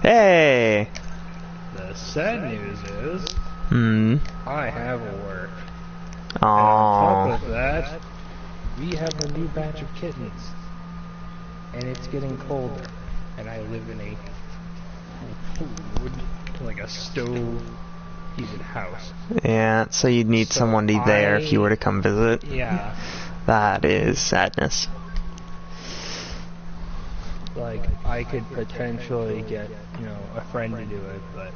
Hey! The sad news is, I have work. Aww. And on top of that, we have a new batch of kittens. And it's getting colder. And I live in a like a stove heated house. Yeah, so you'd need someone to be there if you were to come visit. Yeah. That is sadness. Like, I could potentially get, you know, a friend to do it, but...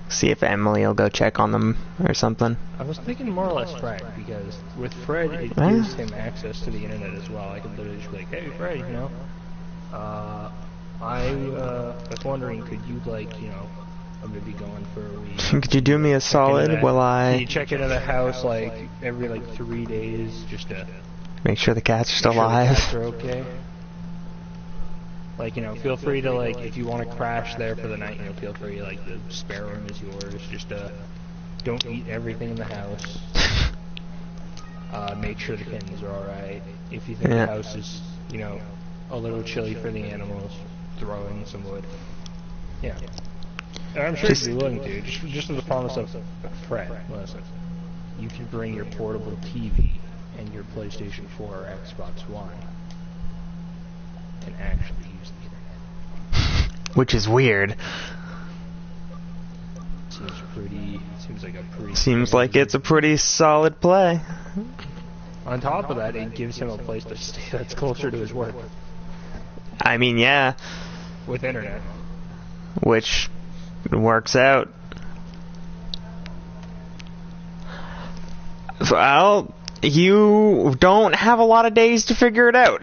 See if Emily will go check on them or something. I was thinking more or less Fred, because with Fred, it gives him access to the internet as well. I could literally just be like, hey, Fred, you know, I was wondering, could you, like, you know, I'm gonna be going for a week. Could you do me a solid while I... Can you check into the house, like, every, like, 3 days, just to... Make sure the cats are still alive. alive. The cats are okay. Like, you know, feel free to, like, if you want to crash there for the night, you know, feel free, like, the spare room is yours. Just, don't eat everything in the house. Make sure the kittens are alright. If you think the house is, you know, a little chilly for the animals, throw in some wood. Yeah. And I'm sure you'd be willing to, just with the promise of Fred, listen, you can bring your portable TV and your PlayStation 4 or Xbox One and actually use the internet. Which is weird. Seems like it's a pretty solid play. On top of that, it gives him a place to stay that's closer to his work. I mean, yeah. With internet. Which works out. Well, you don't have a lot of days to figure it out.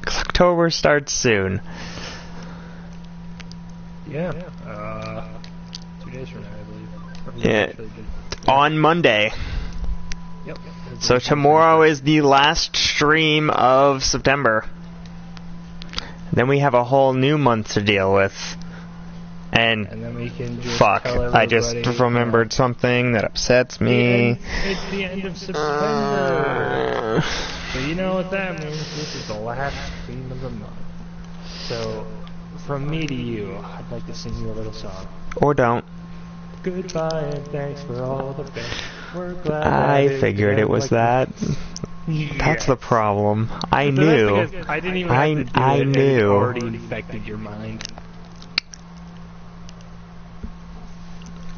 October starts soon. Yeah. 2 days from now, I believe. Yeah. On Monday. Yep. So tomorrow is the last stream of September. Then we have a whole new month to deal with. And then we can just fuck, I just remembered something that upsets me. It's the end of September. So you know what that means. This is the last stream of the month. So, from me to you, I'd like to sing you a little song. Or don't. Goodbye and thanks for all the best. We're glad I figured it was that. Yeah. That's the problem. I knew. I didn't even have to do I it, knew. and it already infected your mind.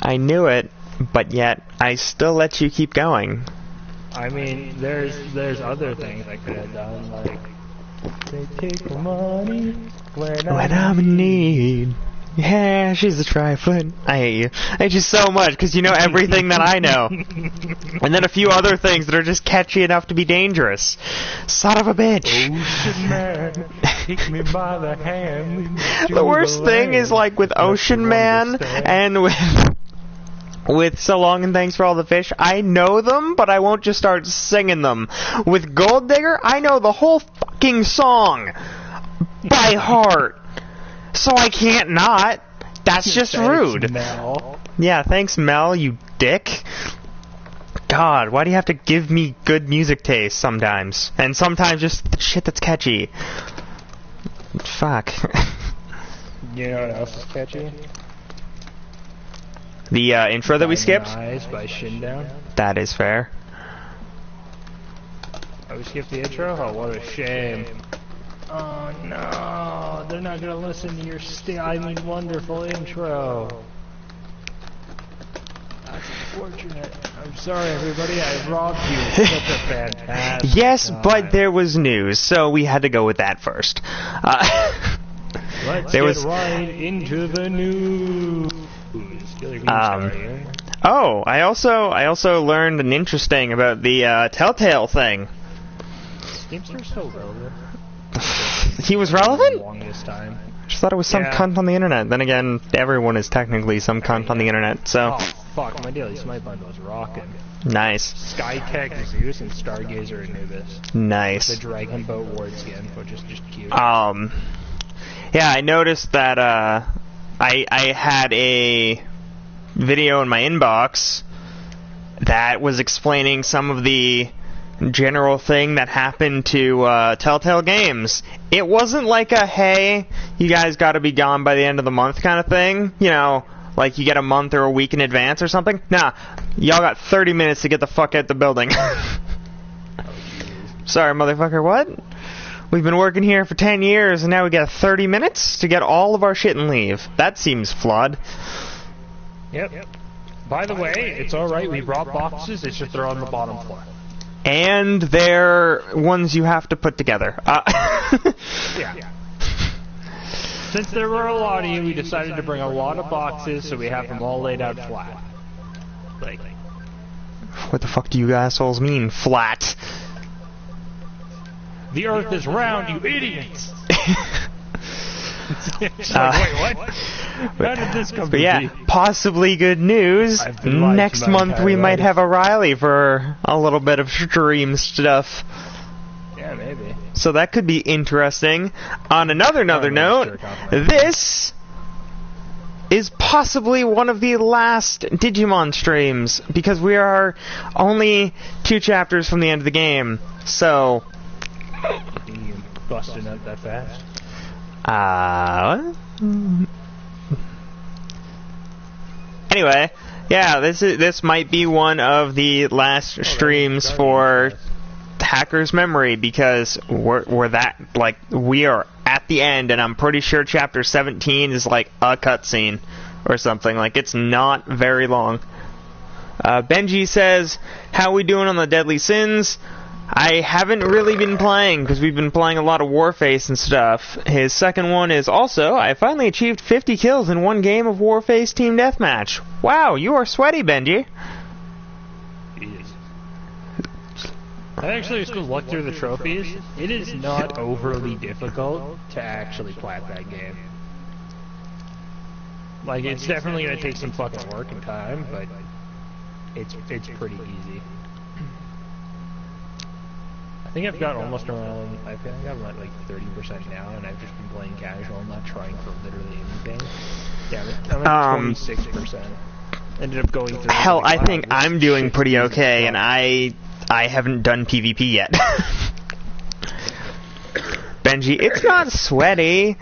I knew it, but yet I still let you keep going. I mean, there's other things I could have done, like they take the money when I'm in need. Yeah, she's a trifling. I hate you. I hate you so much because you know everything that I know, and then a few other things that are just catchy enough to be dangerous. Son of a bitch. Ocean Man, take me by the hand. The worst thing is like with Ocean Man and with So Long and Thanks for All the Fish, I know them, but I won't just start singing them. With Gold Digger, I know the whole fucking song by heart, so I can't not. That's just rude. Mel. Yeah, thanks, Mel, you dick. God, why do you have to give me good music taste sometimes? And sometimes just shit that's catchy. Fuck. You know what else is catchy? The intro that we skipped? Eyes by Shindown. That is fair. Oh, we skipped the intro? Oh, what a shame. Oh no, they're not gonna listen to your wonderful intro. That's unfortunate. I'm sorry everybody, I robbed you. It's such a fantastic Yes, time. but there was news, so we had to go with that first. Let's get right into the news. Oh, I also learned an interesting about the Telltale thing. Steamster's so relevant. He was relevant? Longest time. Just thought it was some cunt on the internet. Then again, everyone is technically some cunt on the internet, so... Oh, fuck, my Daily Smite bundle was rocking. Nice. Skytech Zeus and Stargazer Anubis. Nice. The Dragon Boat Ward skin, which is just cute. Yeah, I noticed that, I had a video in my inbox that was explaining some of the general thing that happened to Telltale Games. It wasn't like a, hey, you guys got to be gone by the end of the month kind of thing. You know, like you get a month or a week in advance or something. Nah, y'all got 30 minutes to get the fuck out the building. Sorry, motherfucker, what? We've been working here for 10 years, and now we got 30 minutes to get all of our shit and leave. That seems flawed. Yep. By the way, it's alright, we brought boxes, it's just they're on the bottom floor. And they're ones you have to put together. Yeah. Since there were a lot of you, we decided to bring a lot of boxes, so we have them all laid out flat. Like... What the fuck do you assholes mean, flat? The Earth is round, you idiots! It's like, wait, what? How did this come to be? Possibly good news. Next month we might have a Riley for a little bit of stream stuff. Yeah, maybe. So that could be interesting. On another note, this is possibly one of the last Digimon streams, because we are only 2 chapters from the end of the game. So... You busting out that fast? Anyway, yeah, this might be one of the last streams for Hacker's Memory, because we're that, like, we are at the end, and I'm pretty sure chapter 17 is like a cutscene or something. Like, it's not very long. Benji says, how we doing on the Deadly Sins? I haven't really been playing, because we've been playing a lot of Warface and stuff. His second one is also, I finally achieved 50 kills in one game of Warface Team Deathmatch. Wow, you are sweaty, Benji. Jeez. I actually just looked through the trophies. It is not overly difficult to actually plat that game. Like, it's definitely going to take some fucking work and time, but it's pretty easy. I think I've got almost around, I think I've got like 30% now, and I've just been playing casual. I'm not trying for literally anything. Yeah, I'm at 26%. Ended up going through... Hell, I think I'm doing pretty okay, and I haven't done PvP yet. Benji, it's not sweaty.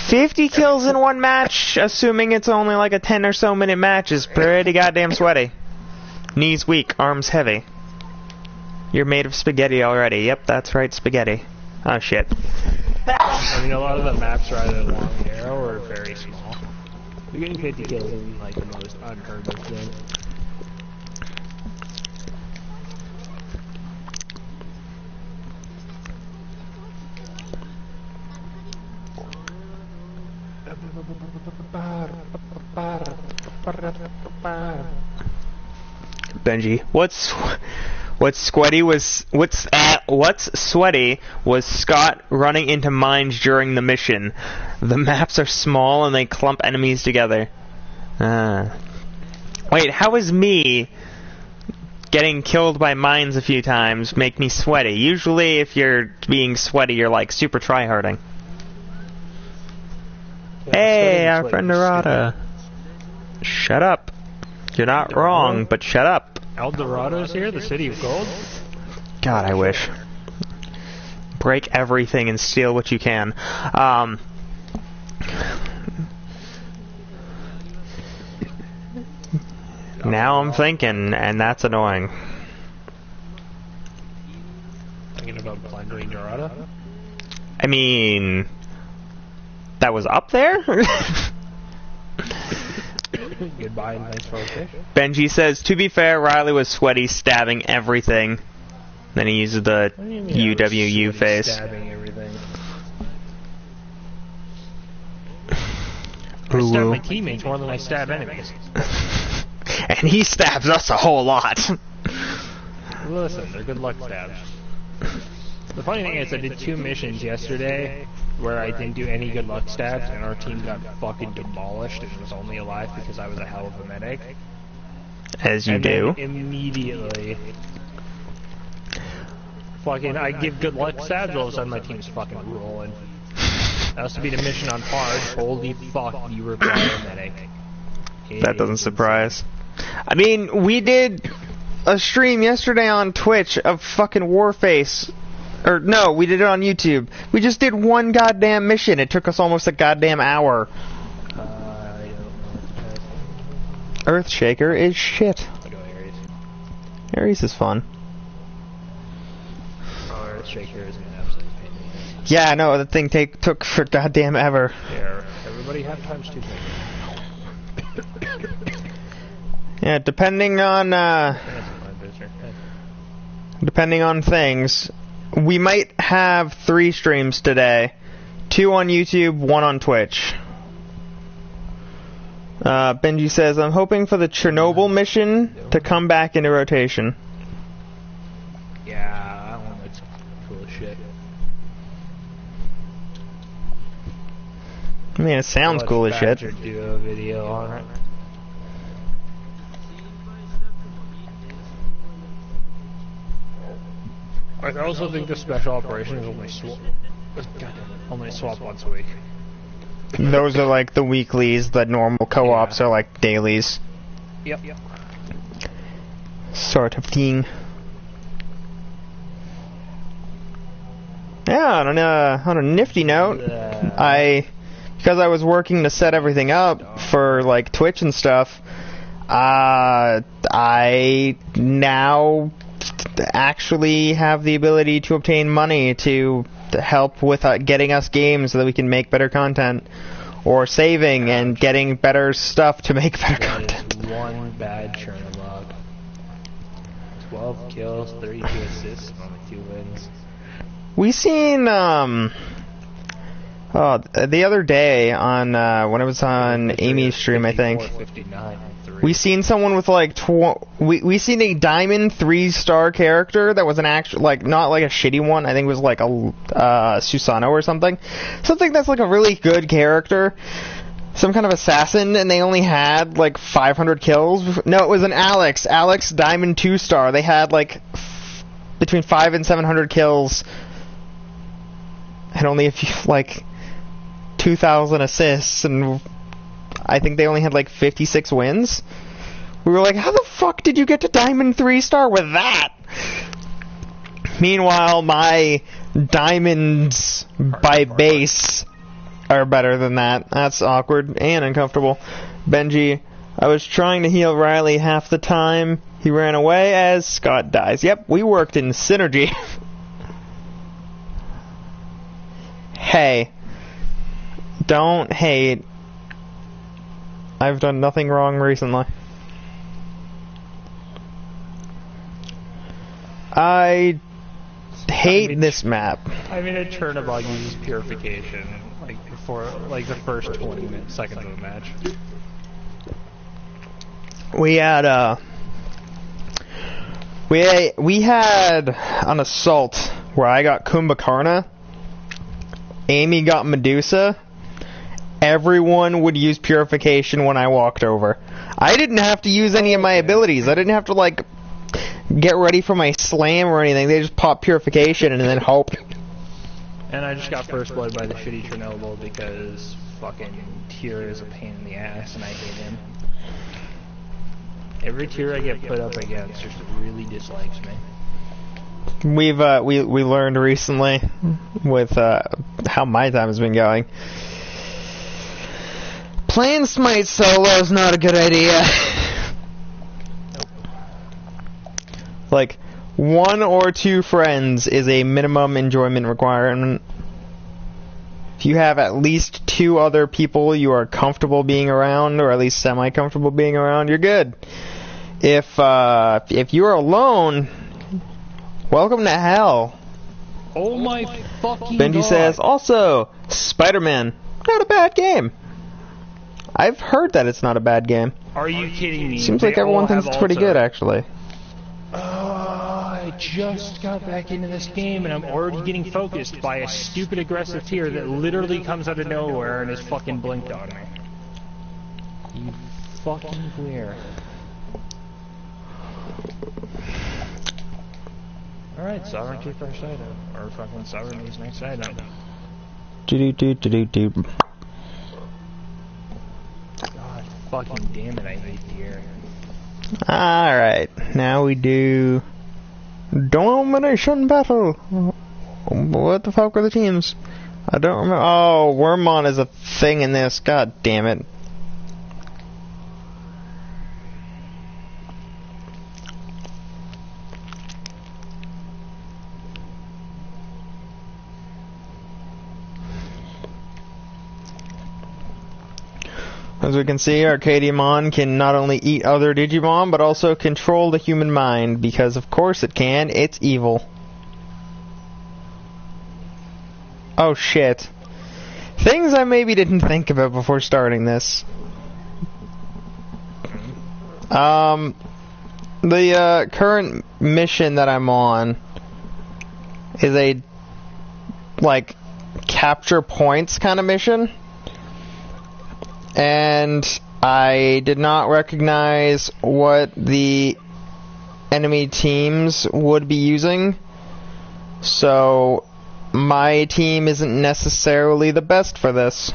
50 kills in one match, assuming it's only like a 10 or so minute match, is pretty goddamn sweaty. Knees weak, arms heavy. You're made of spaghetti already. Yep, that's right, spaghetti. Oh, shit. I mean, a lot of the maps are either long and narrow or very small. You're getting 50 kills in, like, the most unheard of thing. Benji, what's sweaty was Scott running into mines during the mission. The maps are small and they clump enemies together. Wait, how is me getting killed by mines a few times make me sweaty? Usually if you're being sweaty, you're like super tryharding. Yeah, hey, our friend Narada. Shut up. You're not wrong, but shut up. El Dorado's here, the city of gold? God, I wish. Break everything and steal what you can. Now I'm thinking, and that's annoying. Thinking about plundering Dorado? I mean... That was up there? Goodbye and thanks for the fish. Benji says, to be fair, Riley was sweaty, stabbing everything. Then he uses the UWU face. Stabbing everything. Ooh, I stab my teammates more than I stab enemies. And he stabs us a whole lot. Listen, they're good luck stabs. The funny thing is, I did 2 missions yesterday where I didn't do any good luck stabs, and our team got fucking demolished and was only alive because I was a hell of a medic. As you do. Immediately. Fucking, I give good luck stabs, all of a sudden my team's fucking rolling. That was to be the mission on hard. Holy fuck, you were a medic. That doesn't surprise. I mean, we did a stream yesterday on Twitch of fucking Warface. Or, no, we did it on YouTube. We just did one goddamn mission. It took us almost a goddamn hour. Earthshaker is shit. I'll go Ares. Ares is fun. Oh, Earthshaker is an absolute pain in the ass. Yeah, no, the thing took for goddamn ever. Yeah, everybody have times 2 Yeah, depending on things, we might have 3 streams today. 2 on YouTube, 1 on Twitch. Benji says, I'm hoping for the Chernobyl mission to come back into rotation. Yeah, that one looks cool as shit. I mean, it sounds cool as shit. Do a video on it. I also think the special operations only swap once a week. Those are like the weeklies, the normal co-ops are like dailies. Yep. Sort of thing. Yeah, on a nifty note, because I was working to set everything up for like Twitch and stuff, I now actually have the ability to obtain money to help with getting us games so that we can make better content, or saving and getting better stuff to make better content. One bad Chernobyl. 12 kills, 32 assists, only 2 wins. We seen the other day on when it was on Amy's stream, I think. We seen someone with like we seen a diamond 3-star character that was an actual, like, not like a shitty one. I think it was like a Susano or something that's like a really good character, some kind of assassin, and they only had like 500 kills. No, it was an Alex diamond 2-star. They had like between 500 and 700 kills and only a few, like 2,000 assists, and I think they only had like 56 wins. We were like, how the fuck did you get to Diamond 3-star with that? Meanwhile, my diamonds by base are better than that. That's awkward and uncomfortable. Benji, I was trying to heal Riley half the time. He ran away as Scott dies. Yep, we worked in synergy. Hey, don't hate. I've done nothing wrong recently. I hate this map. I mean, a Chernobyl uses purification, like, for, like, the first 20 seconds of the match. We had, we had an assault where I got Kumbhakarna, Amy got Medusa. Everyone would use purification when I walked over. I didn't have to use any of my abilities. I didn't have to, like, get ready for my slam or anything. They just popped purification and then hope. And I just got first blood by the shitty Chernobyl because fucking Tyr is a pain in the ass and I hate him. Every Tyr I get put up against just really dislikes me. We learned recently with how my time has been going. Playing Smite solo is not a good idea. Like, 1 or 2 friends is a minimum enjoyment requirement. If you have at least 2 other people you are comfortable being around, or at least semi-comfortable being around, you're good. If you're alone, welcome to hell. Oh my fucking Benji God. says, also, Spider-Man, not a bad game. I've heard that it's not a bad game. Are you kidding me? Seems like everyone thinks it's pretty good, actually. I just got back into this game and I'm already getting focused by a stupid aggressive Tyr that literally comes out of nowhere and is fucking blinked on me. You fucking queer. Alright, Sovereignty first item. Or fucking Sovereignty's next item. Do-do-do-do-do-do. God fucking damn it, I hate Tyr. Alright, now we do domination battle. What the fuck were the teams? I don't remember. Oh, Wormmon is a thing in this. God damn it. As we can see, Arcadiamon can not only eat other Digimon, but also control the human mind, because of course it can, it's evil. Oh shit. Things I maybe didn't think about before starting this. The current mission that I'm on is a, like, capture points kind of mission. And I did not recognize what the enemy teams would be using, so my team isn't necessarily the best for this.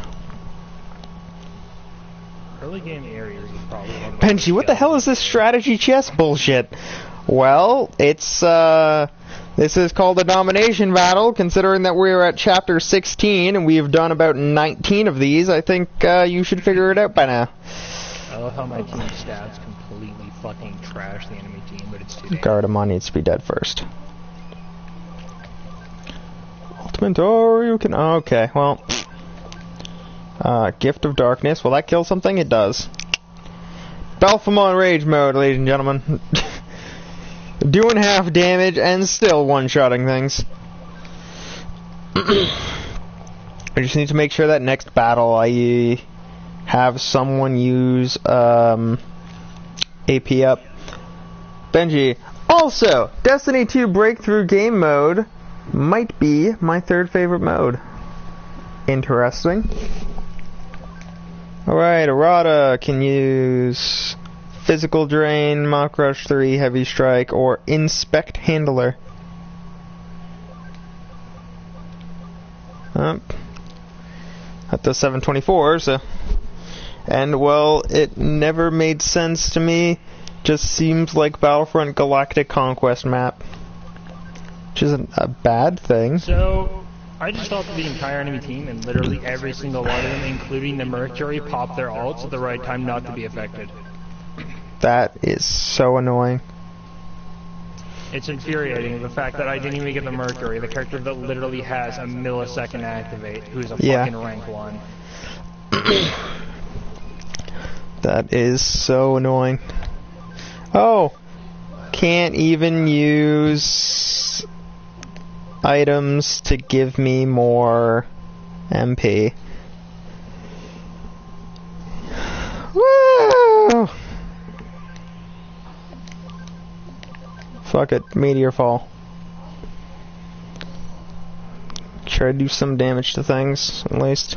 Early game areas is probably one of Benji, what the hell is this strategy chess bullshit? Well, it's, this is called a domination battle, considering that we're at chapter 16, and we've done about 19 of these. I think, you should figure it out by now. I love how my team stats completely fucking trash the enemy team, but it's too damn. Gardevoir needs to be dead first. Ultimate you can... Okay, well... Gift of Darkness. Will that kill something? It does. Balphamon Rage mode, ladies and gentlemen. Doing half damage and still one-shotting things. I just need to make sure that next battle I have someone use AP up. Benji. Also, Destiny 2 Breakthrough Game Mode might be my third favorite mode. Interesting. Alright, Errata can use Physical Drain, Mach Rush 3, Heavy Strike, or Inspect Handler. At the 724, so... And, well, it never made sense to me. Just seems like Battlefront Galactic Conquest map. Which isn't a bad thing. So, I just thought the entire enemy team, and literally every single one of them, including the Mercury, popped their ults at the right time not to be affected. That is so annoying. It's infuriating, the fact that I didn't even get the Mercury, the character that literally has a millisecond to activate, who's a fucking rank 1. That is so annoying. Oh! Can't even use items to give me more MP. Woo! Fuck it, Meteor Fall. Try to do some damage to things, at least.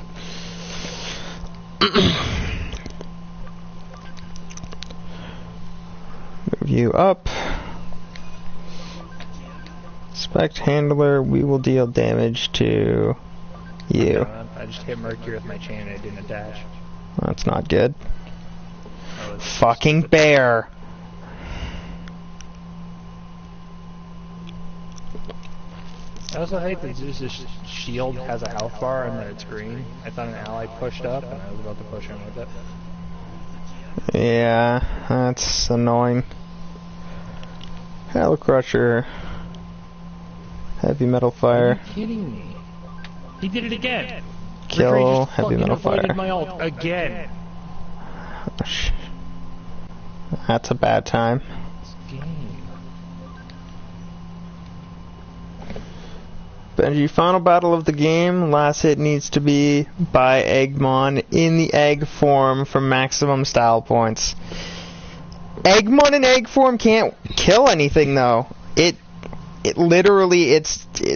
Move you up. Inspect Handler, we will deal damage to you. I just hit Mercury with my chain and I didn't attach. That's not good. Fucking bear! I also hate that Zeus's shield has a health bar and that it's green. I thought an ally pushed up and I was about to push him with it. Yeah, that's annoying. Hell Crusher. Heavy Metal Fire. Are you kidding me? He did it again! Kill Heavy Metal Fire. My ult again! That's a bad time. Benji, final battle of the game. Last hit needs to be by Eggmon in the egg form for maximum style points. Eggmon in egg form can't kill anything though. It literally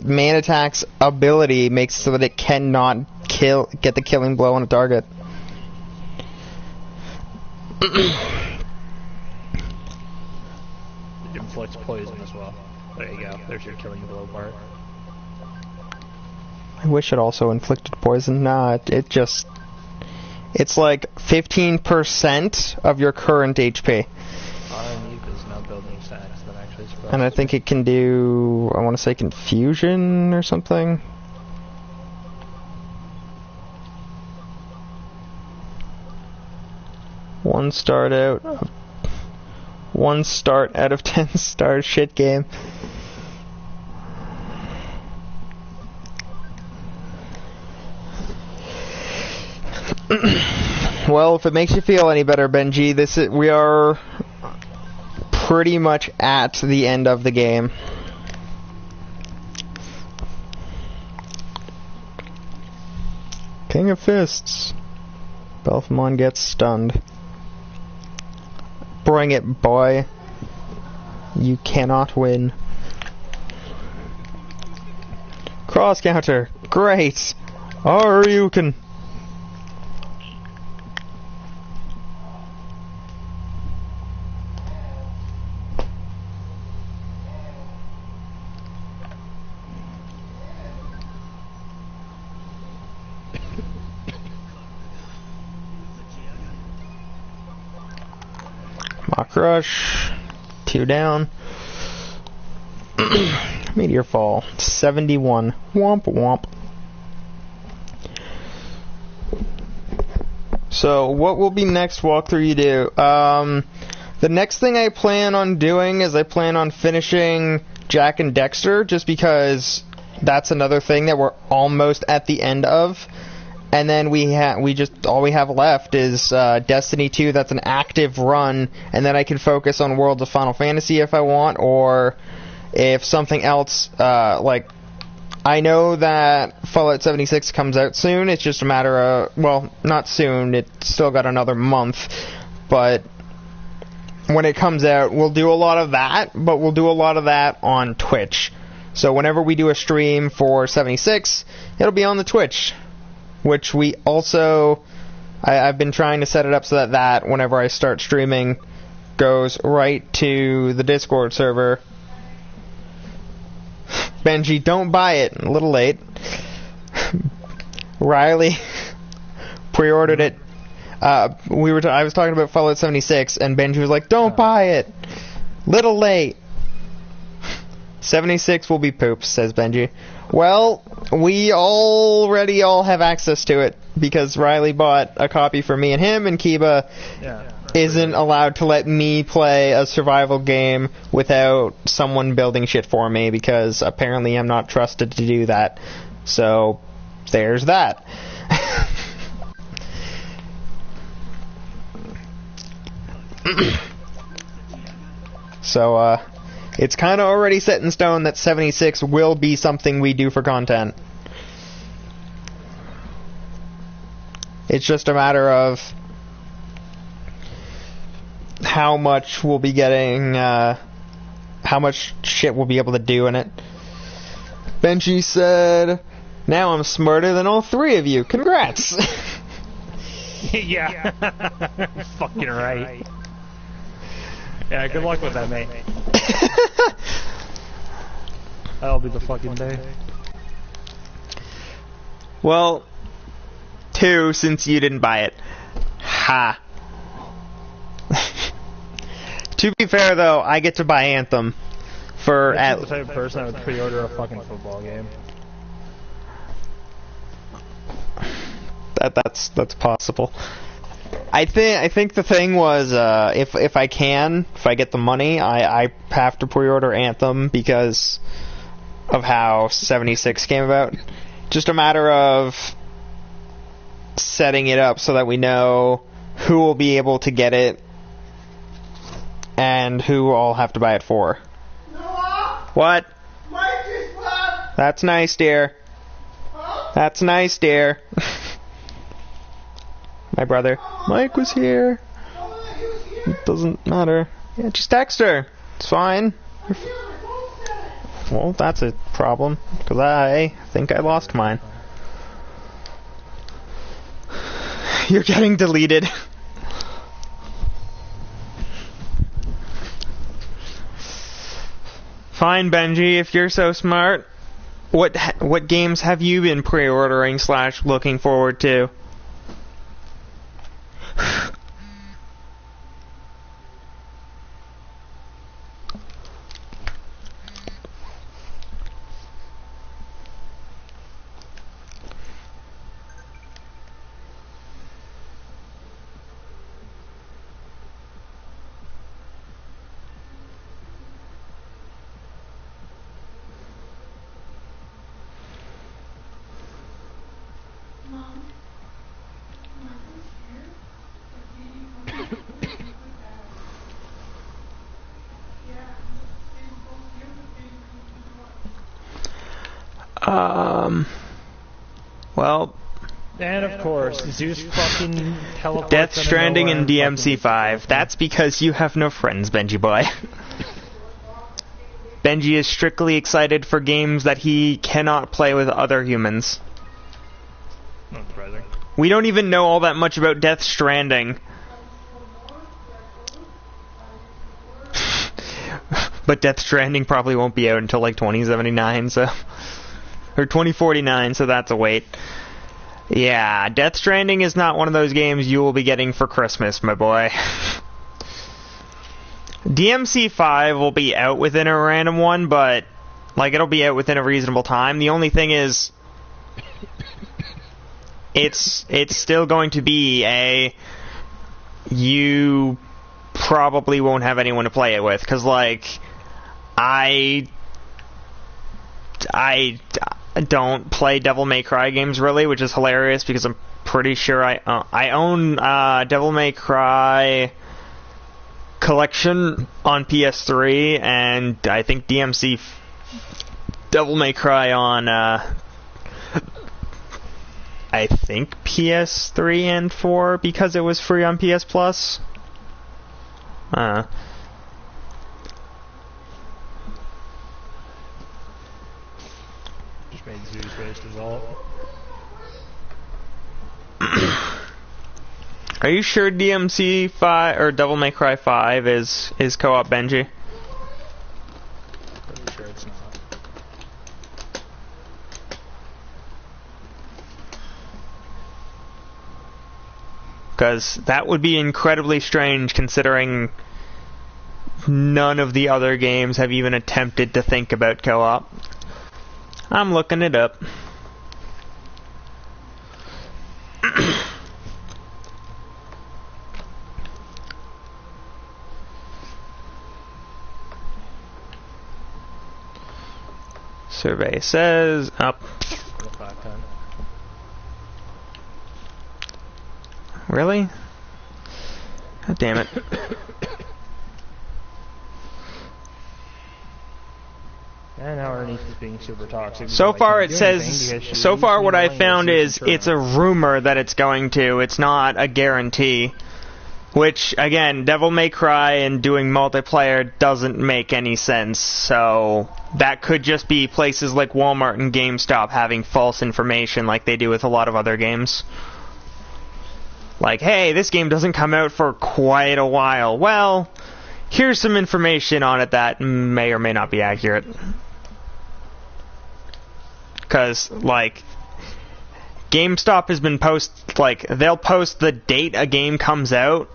Man Attack's ability makes so that it cannot get the killing blow on a target. It inflicts poison as well. There you go. There's your killing blow part. I wish it also inflicted poison. Nah, it's like 15% of your current HP. And I think it can do, I want to say confusion or something. One start out of 10 star shit game. Well, if it makes you feel any better, Benji, we are pretty much at the end of the game. King of Fists. Belfamon gets stunned. Bring it, boy. You cannot win. Cross counter. Great. Or you can... Crush, 2 down. Meteor Fall, 71. Womp womp. So, what will be next walkthrough you do? The next thing I plan on doing is I plan on finishing Jack and Dexter, just because that's another thing that we're almost at the end of. And then all we have left is Destiny 2. That's an active run, and then I can focus on Worlds of Final Fantasy if I want, or if something else, like, I know that Fallout 76 comes out soon. It's just a matter of, well, not soon, it's still got another month, but when it comes out, we'll do a lot of that, but we'll do a lot of that on Twitch. So whenever we do a stream for 76, it'll be on the Twitch. Which we also, I've been trying to set it up so that whenever I start streaming, goes right to the Discord server. Benji, don't buy it. A little late. Riley pre-ordered it. I was talking about Fallout 76, and Benji was like, "Don't buy it. Little late." 76 will be poops, says Benji. Well, we already all have access to it, because Riley bought a copy for me and him, and Kiba isn't allowed to let me play a survival game without someone building shit for me, because apparently I'm not trusted to do that. So, there's that. So, it's kind of already set in stone that 76 will be something we do for content. It's just a matter of how much we'll be getting, how much shit we'll be able to do in it. Benji said, "Now I'm smarter than all 3 of you. Congrats!" Yeah. Fucking right. Yeah, good luck with that, mate. That'll be the fucking day. Well, 2 since you didn't buy it. Ha. To be fair, though, I get to buy Anthem for I'm the type of person that would pre-order a fucking football game. That's possible. I think the thing was, if I get the money, I have to pre-order Anthem because of how 76 came about. Just a matter of setting it up so that we know who will be able to get it and who I'll have to buy it for. Noah? What? Mike is back! That's nice, dear. Huh? That's nice, dear. My brother. Mike was here. Oh, he was here. It doesn't matter. Yeah, just text her. It's fine. Well, that's a problem, because I think I lost mine. You're getting deleted. Fine, Benji, if you're so smart. What games have you been pre-ordering / looking forward to? Well, and of course, Zeus fucking teleports. Death Stranding and and DMC5. That's because you have no friends, Benji boy. Benji is strictly excited for games that he cannot play with other humans. Not surprising. We don't even know all that much about Death Stranding. But Death Stranding probably won't be out until like 2079, so... or 2049, so that's a wait. Yeah, Death Stranding is not one of those games you will be getting for Christmas, my boy. DMC5 will be out within a random one, but like it'll be out within a reasonable time. The only thing is it's still going to be a you probably won't have anyone to play it with, cuz like I don't play Devil May Cry games really, which is hilarious because I'm pretty sure I own Devil May Cry Collection on PS3, and I think DMC Devil May Cry on I think PS3 and 4 because it was free on PS Plus. Just made Zeus based result. Are you sure DMC 5 or Devil May Cry 5 is co-op, Benji? Pretty sure it's not. Because that would be incredibly strange considering none of the other games have even attempted to think about co-op. I'm looking it up. Survey says up. Really? God damn it. And now Ernie's is being super toxic. So far it says, so far what I found is it's a rumor that it's going to, it's not a guarantee. Which, again, Devil May Cry and doing multiplayer doesn't make any sense, so that could just be places like Walmart and GameStop having false information like they do with a lot of other games. Like, hey, this game doesn't come out for quite a while. Well, here's some information on it that may or may not be accurate. Because, like, GameStop has been they'll post the date a game comes out,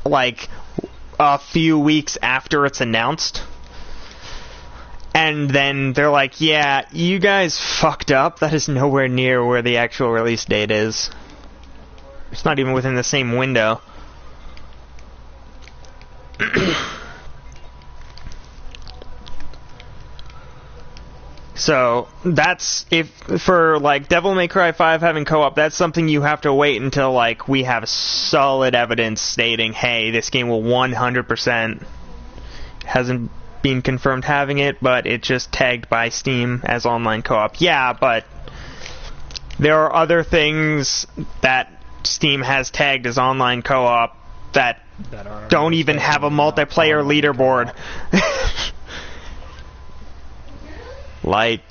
like, a few weeks after it's announced. And then they're like, yeah, you guys fucked up. That is nowhere near where the actual release date is. It's not even within the same window. So, that's, if, for, like, Devil May Cry 5 having co-op, that's something you have to wait until, like, we have solid evidence stating, hey, this game will 100%, hasn't been confirmed having it, but it's just tagged by Steam as online co-op. Yeah, but there are other things that Steam has tagged as online co-op that don't even have a multiplayer leaderboard. Like,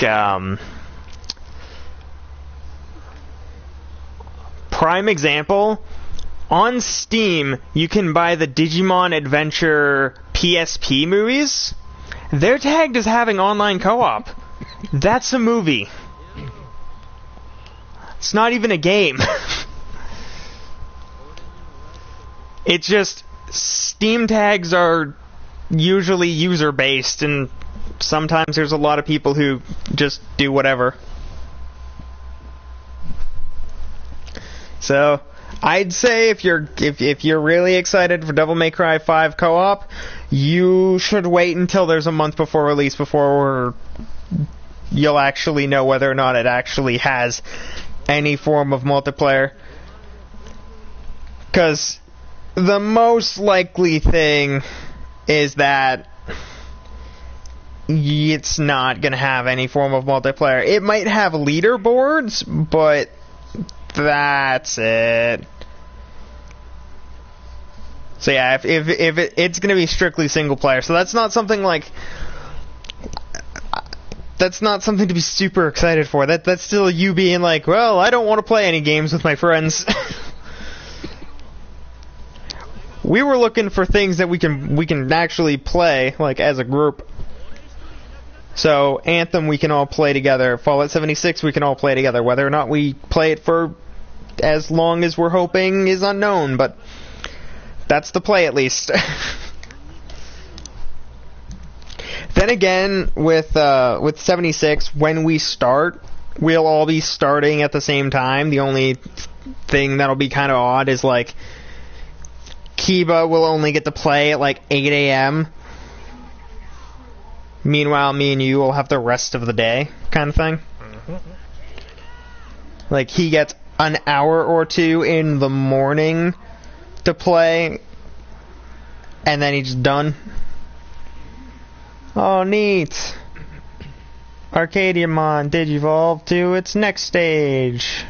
prime example, on Steam, you can buy the Digimon Adventure PSP movies. They're tagged as having online co-op. That's a movie. It's not even a game. It's just, Steam tags are usually user-based, and sometimes there's a lot of people who just do whatever. So, I'd say if you're really excited for Devil May Cry 5 co-op, you should wait until there's a month before release before you'll actually know whether or not it actually has any form of multiplayer. Because the most likely thing is that it's not going to have any form of multiplayer. It might have leaderboards, but that's it. So yeah, if it's going to be strictly single player, so that's not something like... That's not something to be super excited for. That's still you being like, well, I don't want to play any games with my friends. We were looking for things that we can actually play, like, as a group. So, Anthem we can all play together. Fallout 76 we can all play together. Whether or not we play it for as long as we're hoping is unknown, but that's the play at least. Then again, with 76, when we start, we'll all be starting at the same time. The only thing that'll be kind of odd is, like, Kiba will only get to play at, like, 8 a.m. Meanwhile, me and you will have the rest of the day, kind of thing. Like, he gets an hour or two in the morning to play, and then he's done. Oh, neat. Arcadiamon Digivolve to its next stage,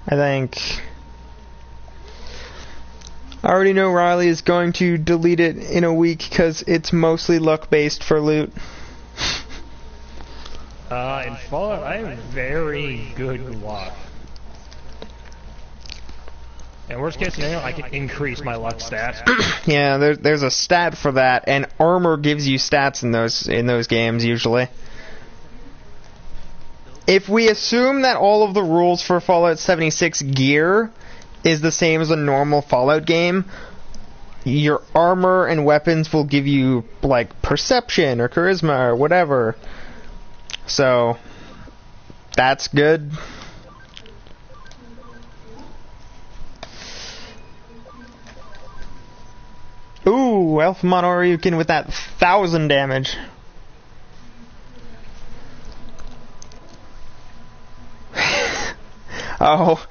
I think. I already know Riley is going to delete it in a week because it's mostly luck-based for loot. In Fallout, I have very good luck. And worst case scenario, I can increase my luck stats. Yeah, there's a stat for that, and armor gives you stats in those games usually. If we assume that all of the rules for Fallout 76 gear is the same as a normal Fallout game, your armor and weapons will give you, like, perception or charisma or whatever. So, that's good. Ooh, Elfmon Oryukin with that 1,000 damage. Oh,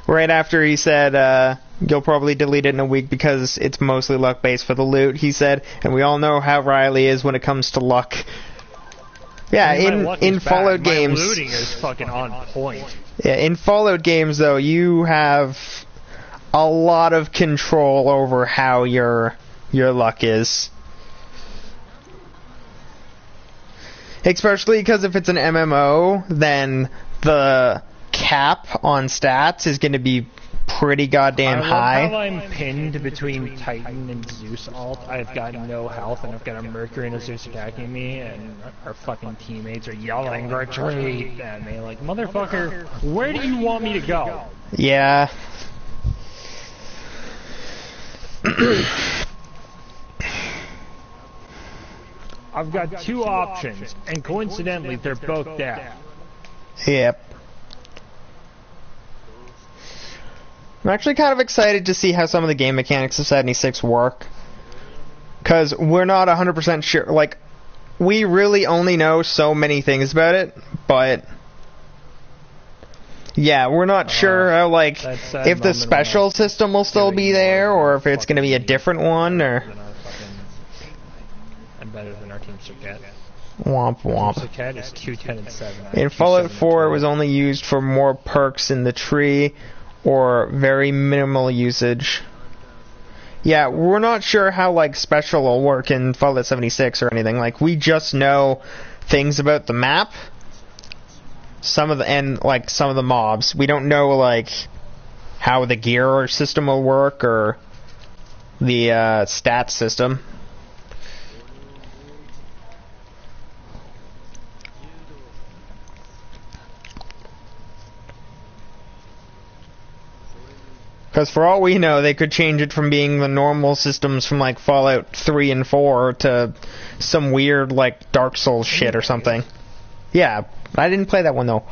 right after he said, you'll probably delete it in a week because it's mostly luck-based for the loot, he said, and we all know how Riley is when it comes to luck. Yeah, in Fallout games... My looting is fucking on point. Yeah, in Fallout games, though, you have a lot of control over how your luck is. Especially because if it's an MMO, then the cap on stats is going to be pretty goddamn high. I love how I'm pinned between Titan and Zeus alt. I've got no health, and I've got a Mercury and a Zeus attacking me, and our fucking teammates are yelling, "Retreat!" at me. Like, motherfucker, where do you want me to go? Yeah. I've got two options, and coincidentally, they're both dead. Yep. I'm actually kind of excited to see how some of the game mechanics of 76 work. Because we're not 100% sure. Like, we really only know so many things about it, but... Yeah, we're not sure how, like, if the special system will still be there, or if it's going to be a different one, or... I'm better than our Team Circuit. Womp womp. Team Circuit is 210 and 7. In Fallout 4, it was only used for more perks in the tree, or very minimal usage. Yeah, we're not sure how, like, special will work in Fallout 76 or anything. Like, we just know things about the map, some of the mobs. We don't know, like, how the gear system will work, or the stats system. Because for all we know, they could change it from being the normal systems from, like, Fallout 3 and 4 to some weird, like, Dark Souls shit or something. Yeah, I didn't play that one, though.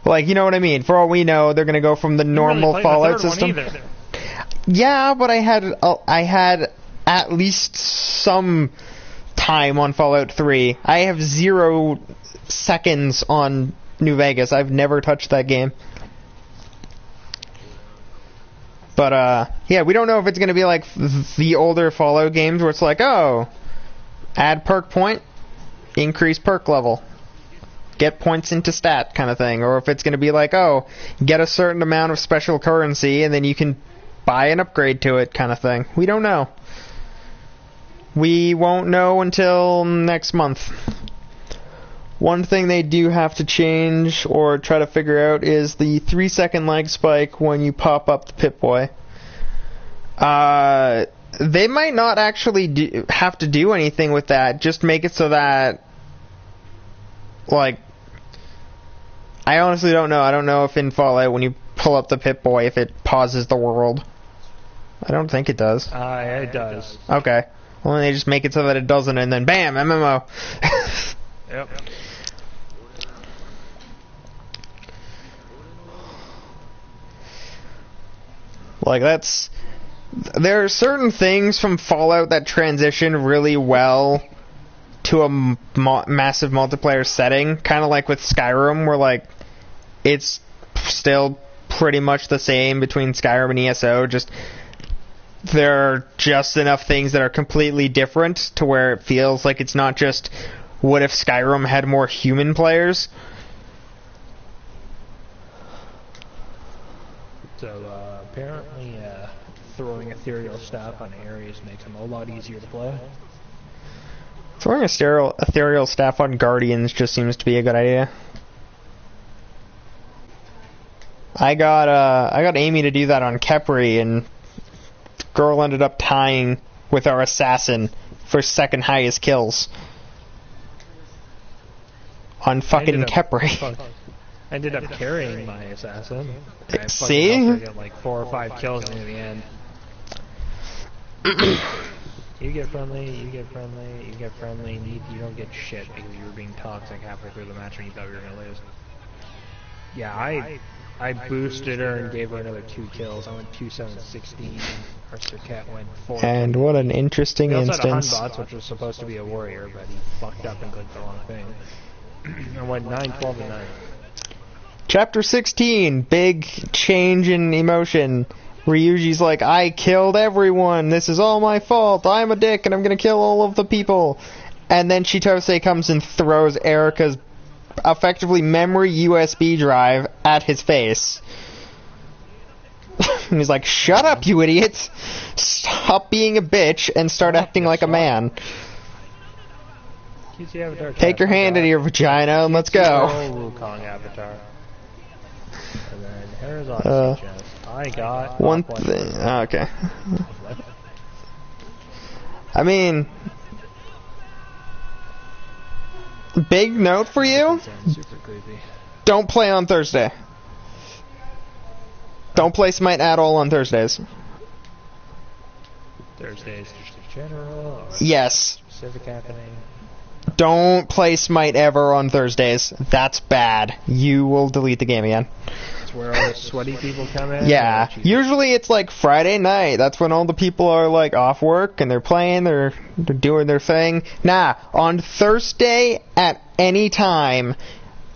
Like, you know what I mean? For all we know, they're going to go from the normal Fallout system. Yeah, but I had at least some time on Fallout 3. I have 0 seconds on New Vegas. I've never touched that game. But, yeah, we don't know if it's going to be like the older Fallout games where it's like, oh, add perk point, increase perk level, get points into stat kind of thing. Or if it's going to be like, oh, get a certain amount of special currency and then you can buy an upgrade to it kind of thing. We don't know. We won't know until next month. One thing they do have to change or try to figure out is the 3-second lag spike when you pop up the Pip-Boy. They might not actually have to do anything with that. Just make it so that, like, I honestly don't know. I don't know if in Fallout when you pull up the Pip-Boy if it pauses the world. I don't think it does. It does. Okay. Well, then they just make it so that it doesn't, and then bam, MMO. Yep. Like, there are certain things from Fallout that transition really well to a massive multiplayer setting, kind of like with Skyrim, where, like, it's still pretty much the same between Skyrim and ESO, just there are just enough things that are completely different to where it feels like it's not just, what if Skyrim had more human players? So, apparently, throwing ethereal staff on areas makes them a lot easier to play. Throwing ethereal staff on Guardians just seems to be a good idea. I got Amy to do that on Kepri, and the girl ended up tying with our assassin for second highest kills on fucking Kepri. I ended up carrying my assassin. See? I got like 4 or 5 kills in the end. You get friendly, you get friendly, you get friendly, you don't get shit because you were being toxic halfway through the match when you thought you were going to lose. Yeah, I boosted her and gave her another 2 kills. I went 2-7-16. Our Sir Cat went 4. And what an interesting instance. He also had a Hunbots, which was supposed to be a warrior, but he fucked up and clicked the wrong thing. I went 9-12-9. Chapter 16, big change in emotion. Ryuji's like, I killed everyone, this is all my fault, I'm a dick and I'm gonna kill all of the people. And then Chitose comes and throws Erika's effectively memory USB drive at his face. And he's like, shut up, you idiot! Stop being a bitch and start acting like a man. Take your hand into your vagina and let's go. Wukong avatar. And then Arizona chest. I got one thing. Oh, okay. I mean, big note for you. Super creepy. Don't play on Thursday. Don't play Smite at all on Thursdays. Thursdays just in general. Yes. Specific happening. Don't play Smite ever on Thursdays. That's bad. You will delete the game again. That's where all the sweaty people come in. Yeah. Usually it's like Friday night. That's when all the people are like off work and they're playing, they're doing their thing. Nah, on Thursday at any time,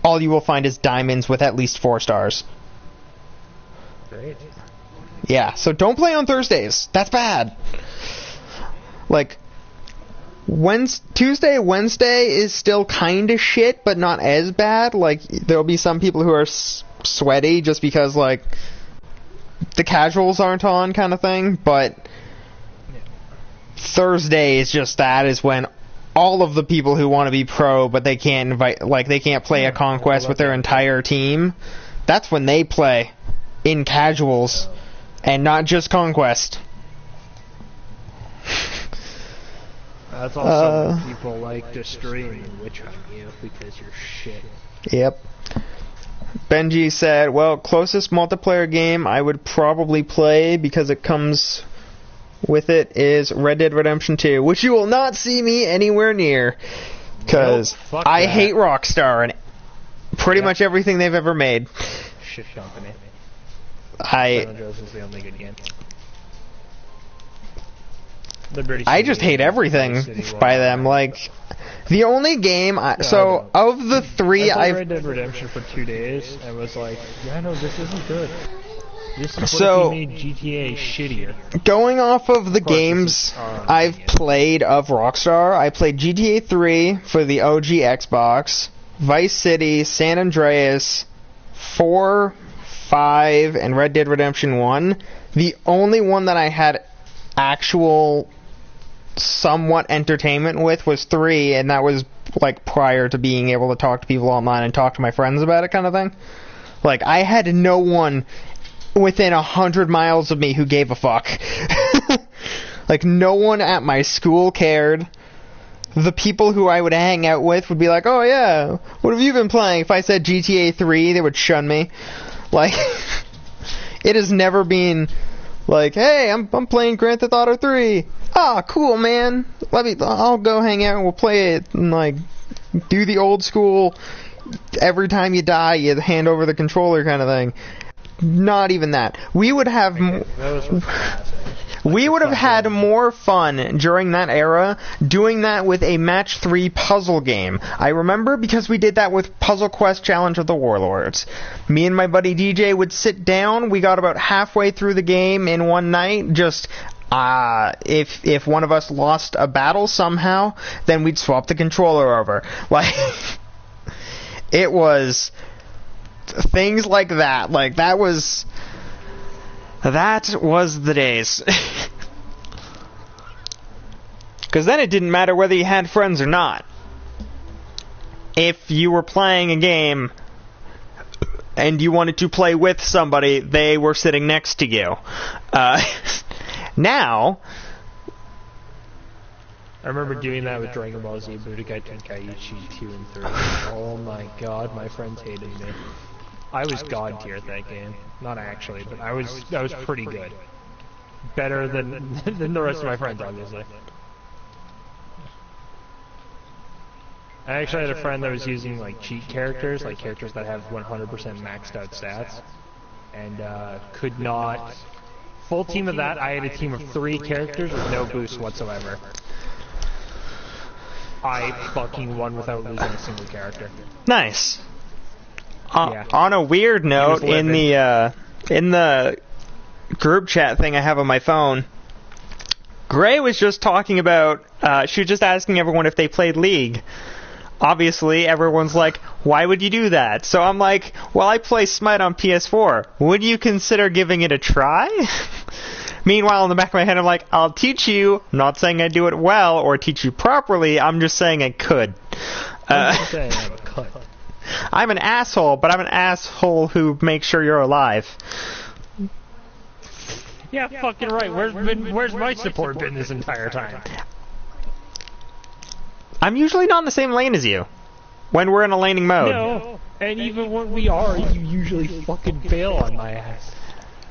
all you will find is diamonds with at least 4 stars. Great. Yeah, so don't play on Thursdays. That's bad. Like, Tuesday, Wednesday is still kind of shit, but not as bad. Like, there'll be some people who are sweaty just because, like, the casuals aren't on kind of thing, but Thursday is just that, is when all of the people who want to be pro, but they can't they can't play a conquest with their entire team, that's when they play in casuals, and not just conquest. That's also when people like to stream and witch hunt you because you're shit. Yep. Benji said, well, closest multiplayer game I would probably play because it comes with it is Red Dead Redemption 2, which you will not see me anywhere near because I hate Rockstar and pretty much everything they've ever made. Shit company. San Andreas is the only good game. Liberty I City just hate and everything Vice City by were- them. Like, the only game I so don't. of the three I played I've Red Dead Redemption for 2 days and was like, yeah, no, this isn't good. This is So- what if you made GTA shittier. going off of the course, this games is our I've opinion. played of Rockstar. I played GTA 3 for the OG Xbox, Vice City, San Andreas, 4, 5, and Red Dead Redemption 1. The only one that I had actual somewhat entertainment with was 3, and that was like prior to being able to talk to people online and talk to my friends about it, kind of thing. Like, I had no one within 100 miles of me who gave a fuck. Like, no one at my school cared. The people who I would hang out with would be like, oh yeah, what have you been playing? If I said GTA 3, they would shun me. Like, it has never been like, hey, I'm playing Grand Theft Auto 3. Ah, cool, man. I'll go hang out and we'll play it and like do the old school. Every time you die, you hand over the controller kind of thing. Not even that. We would have. Those were classic. We would have had more fun during that era doing that with a match 3 puzzle game. I remember because we did that with Puzzle Quest Challenge of the Warlords. Me and my buddy DJ would sit down. We got about halfway through the game in one night. Just if one of us lost a battle somehow, then we'd swap the controller over. Like, it was things like that. Like, that was the days. Because then it didn't matter whether you had friends or not. If you were playing a game and you wanted to play with somebody, they were sitting next to you. Now, I remember doing that with Dragon Ball Z Budokai Tenkaichi 2 and 3. Oh my god, my friends hated me. I was god tier at that game. Not actually, but I was pretty good. Better than than the rest of my friends, obviously. I actually had a friend that was using like cheat characters, like characters that have 100% maxed out stats, and could not. Full team of that, I had a team of 3 characters with no boost whatsoever. I fucking won without losing a single character. nice. Yeah. On a weird note, in the group chat thing I have on my phone, Gray was just talking about. She was just asking everyone if they played League. Obviously, everyone's like, why would you do that? So I'm like, well, I play Smite on PS4. Would you consider giving it a try? Meanwhile, in the back of my head, I'm like, I'll teach you. I'm not saying I do it well or teach you properly. I'm just saying I could. I'm just saying I could. I'm an asshole, but I'm an asshole who makes sure you're alive. Yeah, fucking right. Where's my support been this entire time? I'm usually not in the same lane as you when we're in a laning mode. No, and even when we are, you usually fucking fail on my ass.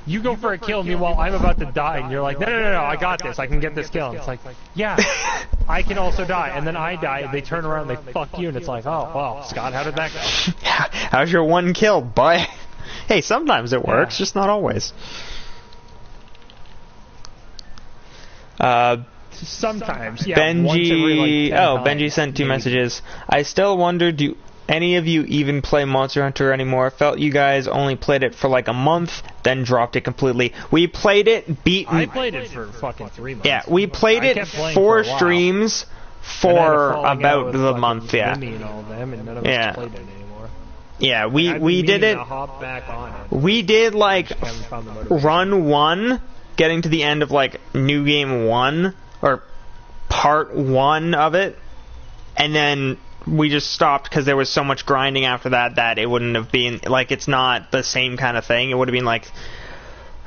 You go for a kill, meanwhile I'm about to die, and you're like, no, I got this, I can get this kill. And it's like, yeah, I can also die, and then I die, and they turn around, and they fuck you, and it's like, oh, well, Scott, how did that go? How's your one kill, boy? Hey, sometimes it works, just not always. Sometimes, yeah. Once every, Benji, like, 10 times, Benji sent 2 maybe. messages. I still wonder, do any of you even play Monster Hunter anymore? Felt you guys only played it for like a month, then dropped it completely. We played it, I played it for fucking 3 months. Yeah, we played it 4 streams for about the month, yeah. And all of them, and none of us played it anymore. Yeah, we did it. Hop back on it. We did like Haven't found the motivation. run 1, getting to the end of like New Game 1, or part 1 of it, and then we just stopped because there was so much grinding after that it wouldn't have been, like, it's not the same kind of thing. It would have been like,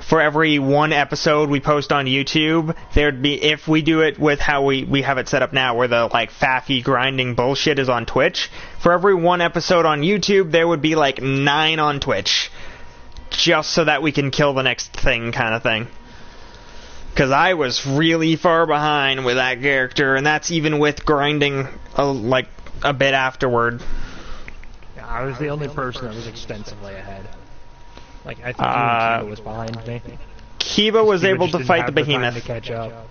for every 1 episode we post on YouTube, there'd be, if we do it with how we have it set up now, where the like faffy grinding bullshit is on Twitch, for every 1 episode on YouTube, there would be like 9 on Twitch, just so that we can kill the next thing, kind of thing. Because I was really far behind with that character, and that's even with grinding like a bit afterward. Yeah, I was the only person that was extensively ahead. Like, I think you and Kiba was behind me. Kiba was able to fight the just didn't have the time to behemoth. catch up.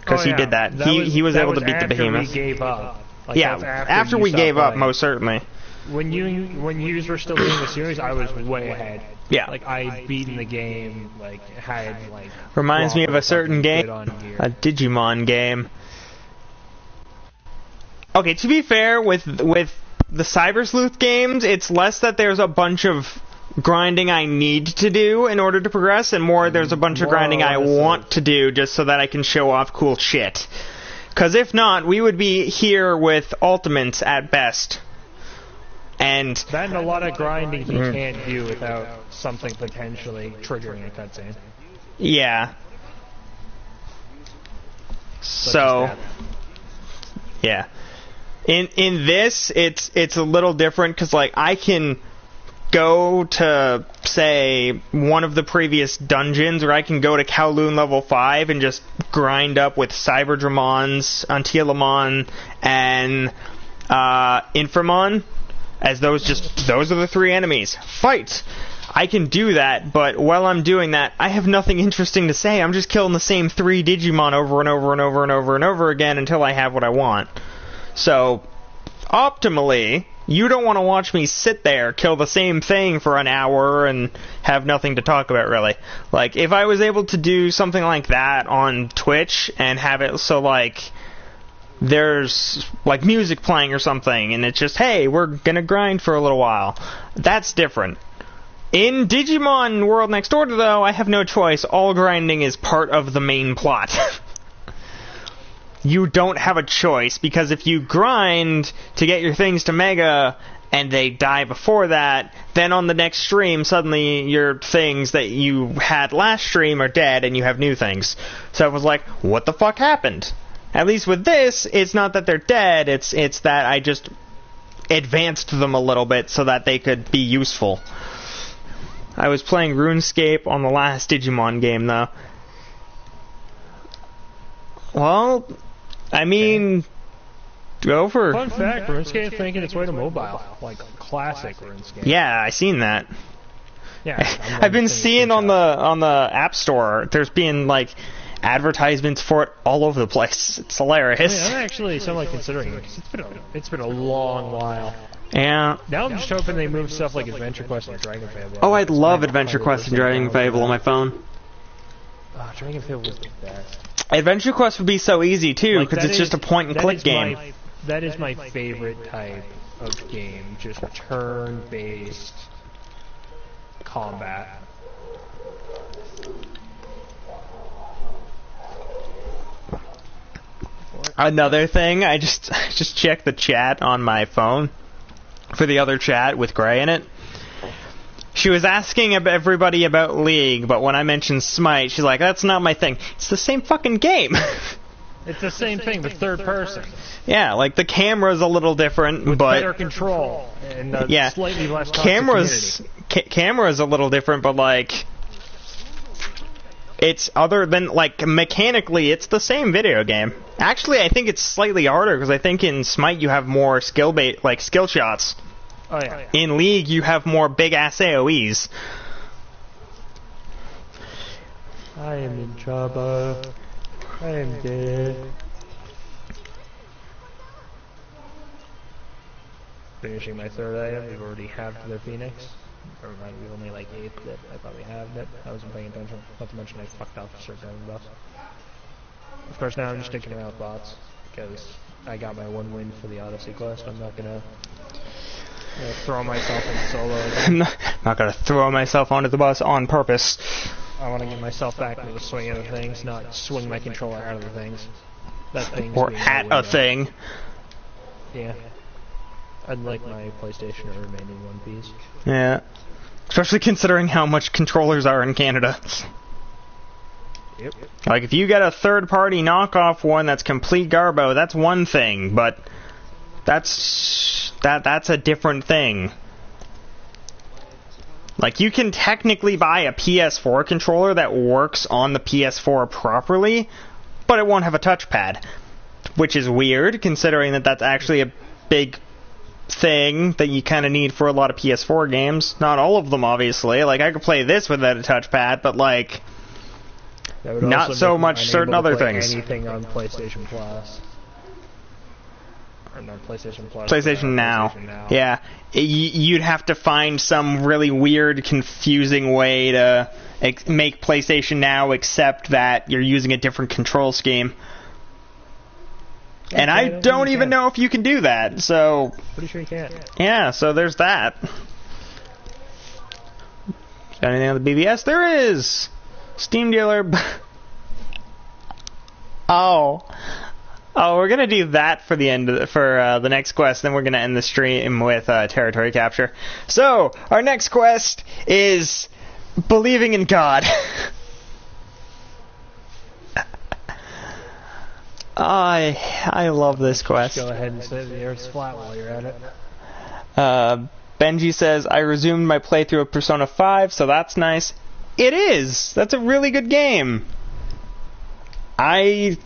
because he did that. He was able to beat the behemoth. We gave up. Like, yeah, after we gave up, most certainly. When you were still doing the series, I was way ahead. Yeah. Like, I'd beaten the game, like, had, like... Reminds me of a certain game, a Digimon game. Okay, to be fair, with the Cyber Sleuth games, it's less that there's a bunch of grinding I need to do in order to progress, and more there's a bunch of grinding I want to do just so that I can show off cool shit. Because if not, we would be here with ultimates at best. And that and a lot of grinding you can't do without something potentially triggering a cutscene. Yeah. So, yeah. In this, it's a little different because, like, I can go to, say, one of the previous dungeons, or I can go to Kowloon level 5 and just grind up with Cyberdramons, Antilamon, and Inframon, as those are the 3 enemies. Fight! I can do that, but while I'm doing that, I have nothing interesting to say. I'm just killing the same 3 Digimon over and over and over and over and over again until I have what I want. So, optimally, you don't want to watch me sit there, kill the same thing for an hour, and have nothing to talk about, really. Like, if I was able to do something like that on Twitch, and have it so, like, there's, like, music playing or something, and it's just, hey, we're gonna grind for a little while. That's different. In Digimon World Next Door, though, I have no choice. All grinding is part of the main plot. You don't have a choice, because if you grind to get your things to Mega and they die before that, then on the next stream, suddenly your things that you had last stream are dead and you have new things. So it was like, what the fuck happened? At least with this, it's not that they're dead, it's that I just advanced them a little bit so that they could be useful. I was playing RuneScape on the last Digimon game, though. Well, I mean, go for... Fun fact, RuneScape's making its way to mobile. Like, classic RuneScape. Yeah, I seen that. Yeah, I've been seeing on the App Store, there's been, like, advertisements for it all over the place. It's hilarious. I'm actually somewhat considering it, because it's been a long while. Yeah. Now I'm just hoping they move stuff like Adventure Quest and Dragon Fable. Oh, I'd love Adventure Quest and Dragon Fable on my phone. Oh, Dragon Fable was the best. Adventure Quest would be so easy, too, because it's just a point-and-click game. That is my favorite type of game, just turn-based combat. Another thing, I just checked the chat on my phone for the other chat with Gray in it. She was asking everybody about League, but when I mentioned Smite, she's like, that's not my thing. It's the same fucking game. It's the same thing, but third person. Yeah, like the camera's a little different, with but better control and slightly less toxic camera's a little different, but like it's other than like mechanically, it's the same video game. Actually, I think it's slightly harder because I think in Smite you have more skill shots. Oh yeah. In League, you have more big-ass AoEs. I am in trouble. I am dead. Finishing my third item, we've already halved their Phoenix. Never mind, we only like 8 that I thought we halved it. I wasn't paying attention. Not to mention I fucked off certain buffs. Of course, now I'm just sticking around with bots, because I got my 1 win for the Odyssey quest. I'm not gonna throw myself in solo again. I'm not gonna throw myself onto the bus on purpose. I want to get myself back into the swing of the things, not swing my controller out of the things. Or at a thing. Yeah. I'd like my PlayStation to remain in one piece. Yeah. Especially considering how much controllers are in Canada. Yep. Like, if you get a third-party knockoff one that's complete garbo, that's one thing, but that's a different thing. Like, you can technically buy a PS4 controller that works on the PS4 properly, but it won't have a touchpad. Which is weird, considering that that's actually a big thing that you kind of need for a lot of PS4 games. Not all of them, obviously. Like, I could play this without a touchpad, but, like, That would Not also so make much me certain unable to other play things. Anything on PlayStation Plus. Or not PlayStation Plus. PlayStation Now. PlayStation Now. Yeah. You'd have to find some really weird, confusing way to make PlayStation Now accept that you're using a different control scheme. And I don't even know if you can do that, so... Pretty sure you can't. Yeah, so there's that. Got anything on the BBS? There is! Steam dealer... Oh, we're gonna do that for the end for the next quest. Then we're gonna end the stream with territory capture. So our next quest is believing in God. I love this quest. Go ahead and say the Earth's flat while you're at it. Benji says I resumed my playthrough of Persona 5, so that's nice. It is. That's a really good game. I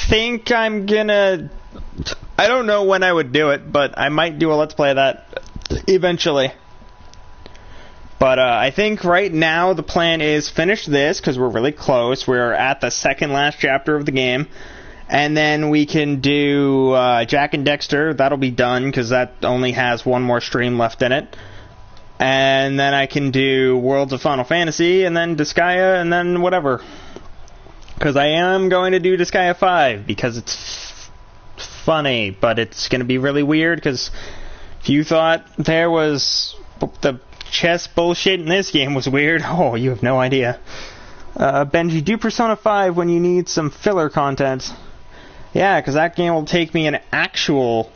think I'm gonna... I don't know when I would do it, but I might do a Let's Play of that eventually. But I think right now the plan is finish this, because we're really close. We're at the second last chapter of the game. And then we can do Jack and Dexter. That'll be done, because that only has one more stream left in it. And then I can do Worlds of Final Fantasy, and then Disgaea, and then whatever. Because I am going to do Disgaea 5, because it's funny, but it's going to be really weird, because if you thought there was... the chess bullshit in this game was weird, oh, you have no idea. Benji, do Persona 5 when you need some filler content. Yeah, because that game will take me an actual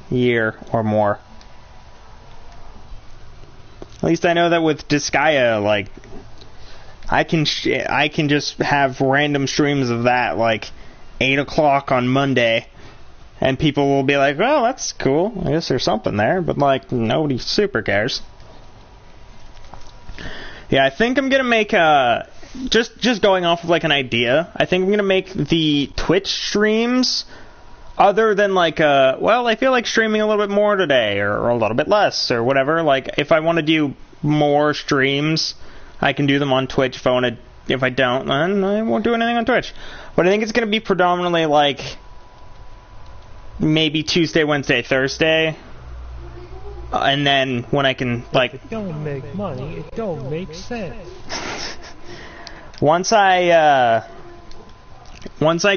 year or more. At least I know that with Disgaea, like... I can just have random streams of that, like 8 o'clock on Monday, and people will be like, "Well, that's cool. I guess there's something there," but like nobody super cares. Yeah, I think I'm gonna make just going off of like an idea. I think I'm gonna make the Twitch streams other than like well, I feel like streaming a little bit more today, or a little bit less, or whatever. Like if I want to do more streams, I can do them on Twitch. If I don't, then I won't do anything on Twitch. But I think it's going to be predominantly like maybe Tuesday, Wednesday, Thursday, and then when I can like. If it don't make money, it don't make sense. Once I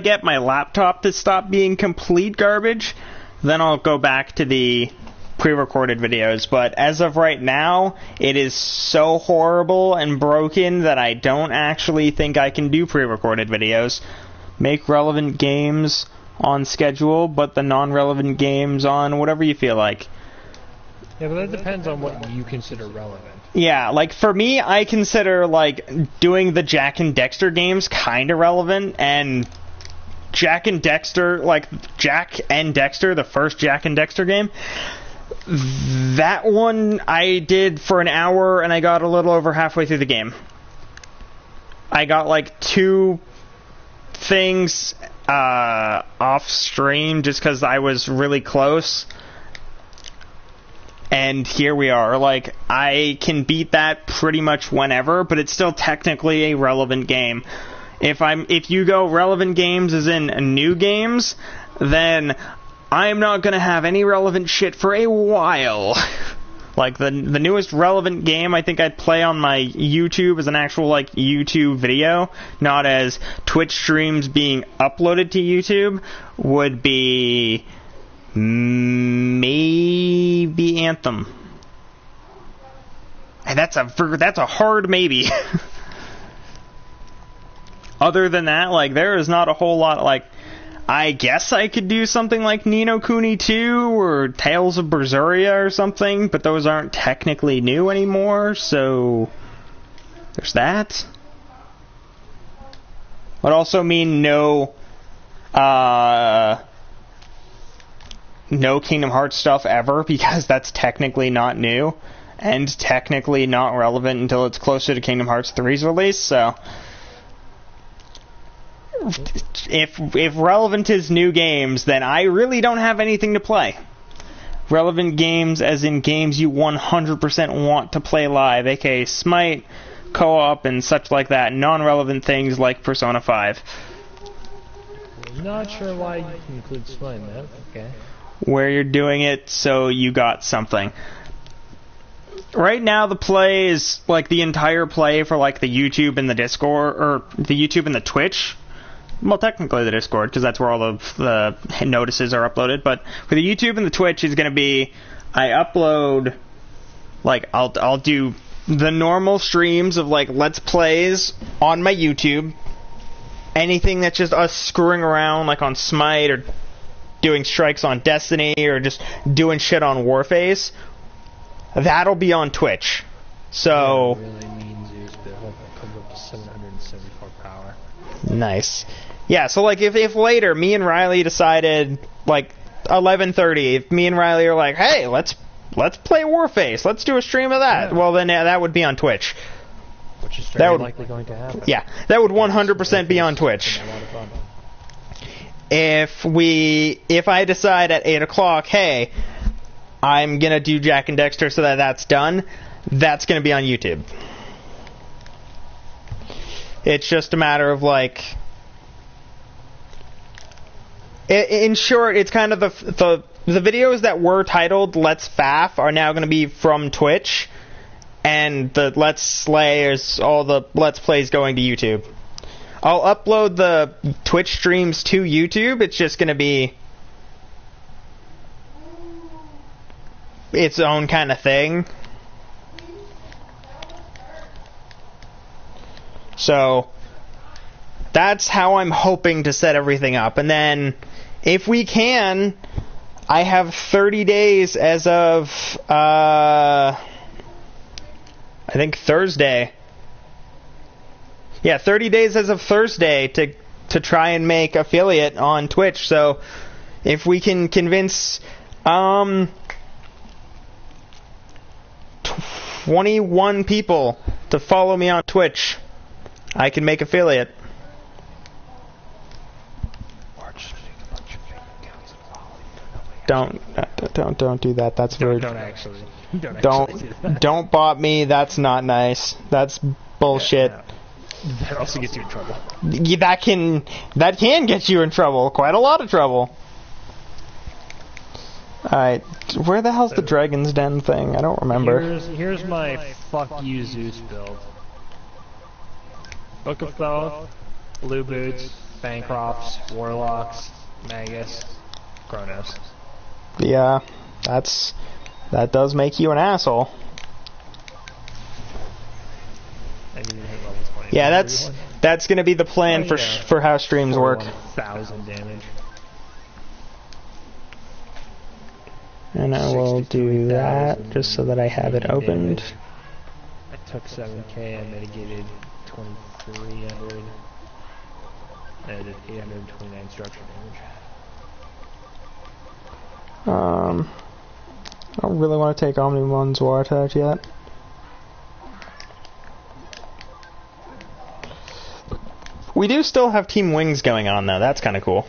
get my laptop to stop being complete garbage, then I'll go back to the pre-recorded videos, but as of right now, it is so horrible and broken that I don't actually think I can do pre-recorded videos. Make relevant games on schedule, but the non-relevant games on whatever you feel like. Yeah, but that depends on what you consider relevant. Yeah, like for me, I consider like doing the Jack and Dexter games kind of relevant, and Jack and Dexter, like Jack and Dexter, the first Jack and Dexter game, that one I did for an hour, and I got a little over halfway through the game. I got like 2 things off stream just because I was really close. And here we are. Like, I can beat that pretty much whenever, but it's still technically a relevant game. If you go relevant games as in new games, then I'm not gonna have any relevant shit for a while. Like, the newest relevant game I think I'd play on my YouTube as an actual, like, YouTube video, not as Twitch streams being uploaded to YouTube, would be maybe Anthem. And that's a hard maybe. Other than that, like, there is not a whole lot, like, I guess I could do something like Ni no Kuni 2 or Tales of Berseria or something, but those aren't technically new anymore, so there's that. Would also mean no Kingdom Hearts stuff ever, because that's technically not new, and technically not relevant until it's closer to Kingdom Hearts 3's release, so... If relevant is new games, then I really don't have anything to play. Relevant games as in games you 100% want to play live, aka Smite, co-op and such like that, non-relevant things like Persona 5. Not sure why you can include spelling that. Okay. Where you're doing it so you got something. Right now the play is like the entire play for like the YouTube and the Discord, or the YouTube and the Twitch. Well, technically the Discord, because that's where all of the notices are uploaded, but for the YouTube and the Twitch is going to be, I upload, like, I'll do the normal streams of, like, Let's Plays on my YouTube. Anything that's just us screwing around, like on Smite, or doing strikes on Destiny, or just doing shit on Warface, that'll be on Twitch. So... Yeah, really mean Zeus, but it'll come up to 774 power. Nice. Yeah, so like if later me and Riley decided, like 11:30, if me and Riley are like, hey, let's play Warface, let's do a stream of that, well then that would be on Twitch. Which is very likely going to happen. Yeah, that would 100% be on Twitch. If I decide at 8 o'clock, hey, I'm gonna do Jack and Dexter so that's done, that's gonna be on YouTube. It's just a matter of like... In short, it's kind of the videos that were titled Let's Faff are now going to be from Twitch, and the Let's Slayers, all the Let's Plays going to YouTube. I'll upload the Twitch streams to YouTube, it's just going to be its own kind of thing. So, that's how I'm hoping to set everything up. And then, if we can, I have 30 days as of, I think Thursday. Yeah, 30 days as of Thursday to try and make affiliate on Twitch. So, if we can convince 21 people to follow me on Twitch, I can make affiliate. Don't do that. That's rude. Don't bot me. That's not nice. That's bullshit. Yeah, no. That also gets you in trouble. That can get you in trouble. Quite a lot of trouble. Alright, where the hell's the Dragon's Den thing? I don't remember. Here's my fuck you Zeus build. Book of Thoth, Blue Boots, Bancrofts, Warlocks, Magus, Kronos. Yeah, that does make you an asshole. Yeah, that's gonna be the plan for how streams work. 1,000 damage. And I will do that just so that I have it opened. I took 7k, I mitigated 2,300. I did 829 structure damage. I don't really want to take Omnimon's War Attack yet. We do still have Team Wings going on though, that's kinda cool.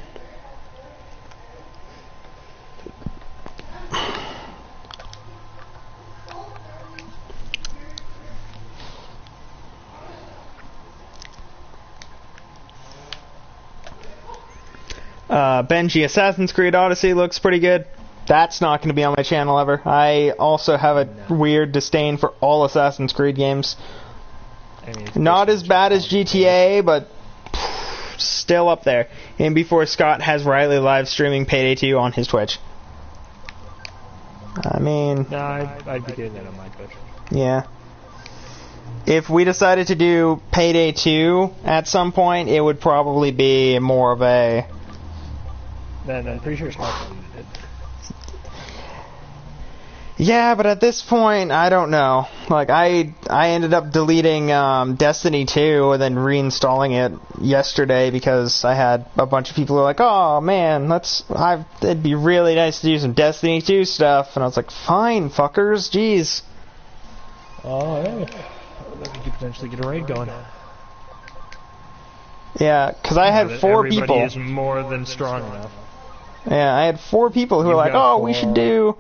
Benji, Assassin's Creed Odyssey looks pretty good. That's not going to be on my channel ever. I also have a weird disdain for all Assassin's Creed games. Not as bad as GTA, but still up there. And before Scott has Riley live streaming Payday 2 on his Twitch. I mean... No, I'd be doing that on my Twitch. Yeah. If we decided to do Payday 2 at some point, it would probably be more of a... Then I'm pretty sure Scott deleted it. Yeah, but at this point, I don't know. Like, I ended up deleting Destiny 2 and then reinstalling it yesterday because I had a bunch of people who were like, oh man, it'd be really nice to do some Destiny 2 stuff. And I was like, fine, fuckers, jeez. Oh, yeah. We could potentially get a raid going. Yeah, because I had 4 people. Everybody is more than strong enough. Yeah, I had 4 people who were like, "Oh, we should do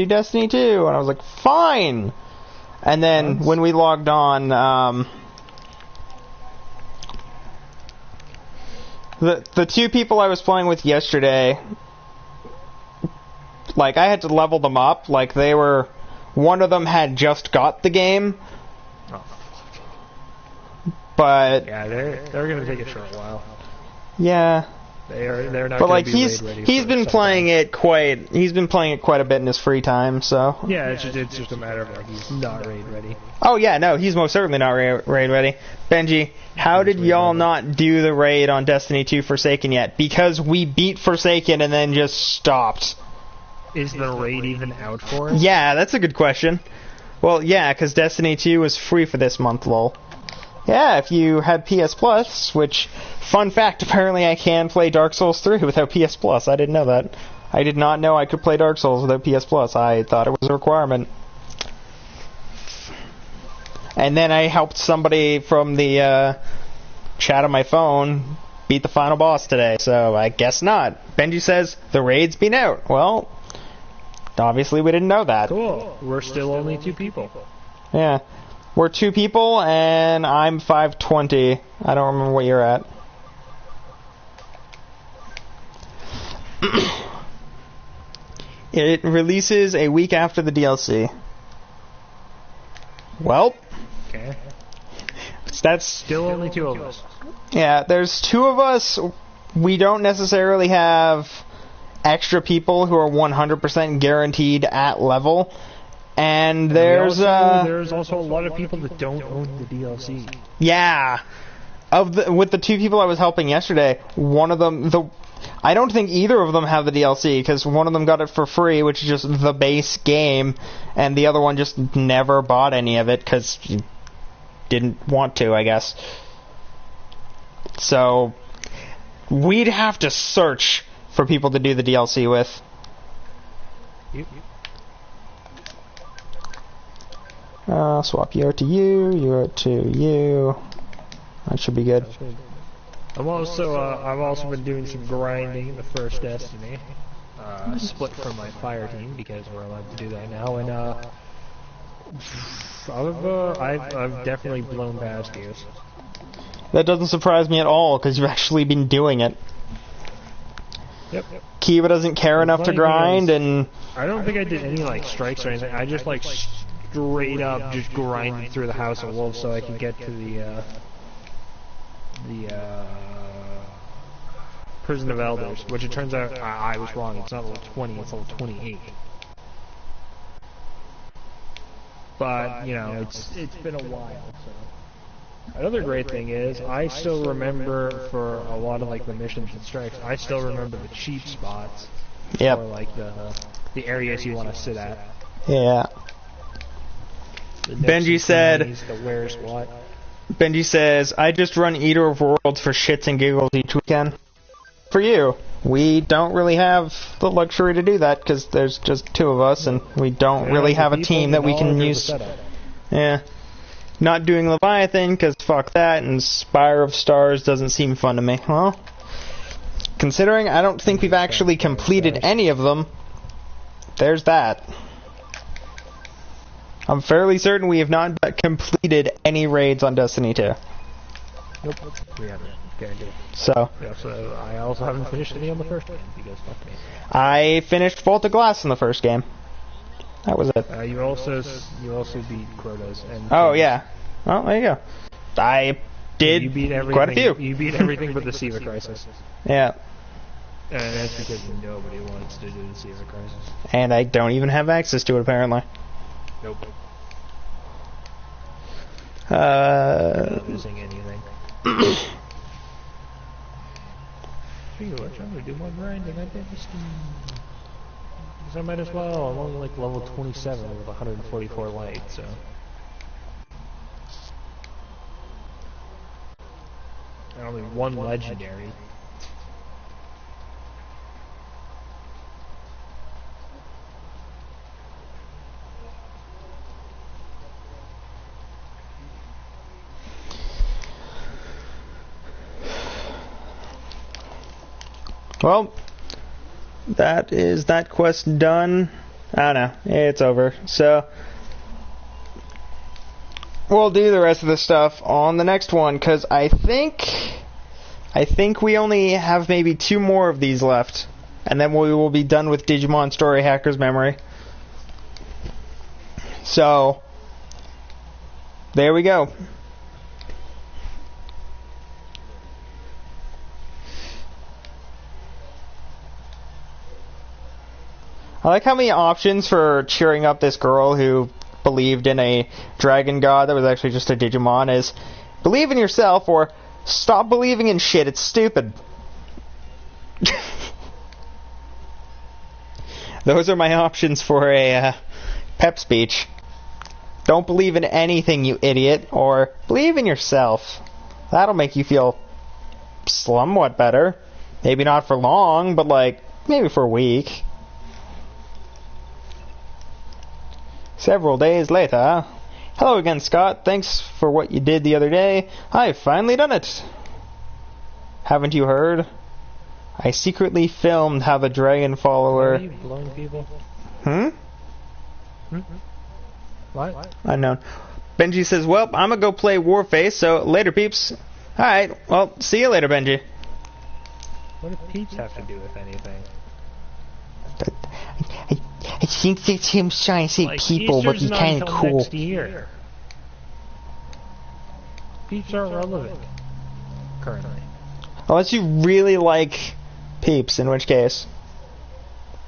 Destiny 2," and I was like, "Fine." And then when we logged on, the two people I was playing with yesterday, like, I had to level them up. Like, one of them had just got the game. Oh. But yeah, they're gonna take a short while. Yeah. They're not. But like be he's been playing it quite a bit in his free time. So yeah, it's just a matter of like he's not raid ready. Oh yeah, no, he's most certainly not raid ready. Benji, how did y'all not do the raid on Destiny 2 Forsaken yet? Because we beat Forsaken and then just stopped. Is the raid even out for us? Yeah, that's a good question. Well, yeah, because Destiny 2 was free for this month, lol. Yeah, if you had PS Plus, which, fun fact, apparently I can play Dark Souls 3 without PS Plus. I didn't know that. I did not know I could play Dark Souls without PS Plus. I thought it was a requirement. And then I helped somebody from the chat on my phone beat the final boss today, so I guess not. Benji says the raid's been out. Well, obviously we didn't know that. Cool. We're still only 2 people. Yeah. We're 2 people, and I'm 520. I don't remember what you're at. It releases a week after the DLC. Well, okay. That's still only 2 of us. Yeah, there's 2 of us. We don't necessarily have extra people who are 100% guaranteed at level. And there's also a lot of people that don't own the DLC. Yeah. With the 2 people I was helping yesterday, one of them, I don't think either of them have the DLC, because one of them got it for free, which is just the base game, and the other one just never bought any of it, because he didn't want to, I guess. So, we'd have to search for people to do the DLC with. Yep. Swap you to you to you. That should be good. I've also been doing some grinding in the first Destiny. Split from my fire team because we're allowed to do that now, and I've definitely blown past you. That doesn't surprise me at all because you've actually been doing it. Yep. Kiva doesn't care enough to grind, and I don't think I did any like strikes or anything. I just like straight up just grinded through the House of Wolves so I could get to the Prison of Elders, which it turns out I was wrong. It's not level 20, it's level 28. But you know, it's been a while. So another great thing is I still remember for a lot of like the missions and strikes. I still remember the cheap spots. Yep. Or like the areas you want to sit at. Yeah. Benji said, Benji says, I just run Eater of Worlds for shits and giggles each weekend. For you. We don't really have the luxury to do that because there's just 2 of us and we don't really have a team that we can use. Yeah. Not doing Leviathan because fuck that, and Spire of Stars doesn't seem fun to me. Well, considering I don't think we've actually completed any of them, there's that. I'm fairly certain we have not completed any raids on Destiny 2. Nope, we haven't. Guaranteed. So. Yeah, so I also haven't finished any on the first game because fuck me. I finished Vault of Glass in the first game. That was it. You also beat Crotas and. Oh yeah. Well, there you go. I did you beat everything, quite a few. You beat everything but the Siva Crisis. Yeah. And that's because nobody wants to do the Siva Crisis. And I don't even have access to it apparently. Nope. Not losing anything. Speaking of which, I'm gonna do more grinding. I did this. Because I might as well. I'm only like level 27 with 144 light, so. And only 1 legendary. Well, that is that quest done. I don't know, it's over. So, we'll do the rest of the stuff on the next one, because I think we only have maybe 2 more of these left, and then we will be done with Digimon Story Hacker's Memory. So, there we go. I like how many options for cheering up this girl who believed in a dragon god that was actually just a Digimon is believe in yourself or stop believing in shit, it's stupid. Those are my options for a pep speech. Don't believe in anything, you idiot, or believe in yourself. That'll make you feel somewhat better. Maybe not for long, but like, maybe for a week. Several days later. Hello again, Scott. Thanks for what you did the other day. I've finally done it. Haven't you heard? I secretly filmed how the dragon follower... Are you blowing people? Hmm? What? Unknown. Benji says, well, I'm gonna go play Warface, so later, peeps. Alright, well, see you later, Benji. What do peeps have to do with anything? I think it's him trying to say Like, people, but he's kind of cool. Next year. Peeps are relevant. Currently. Unless you really like Peeps, in which case,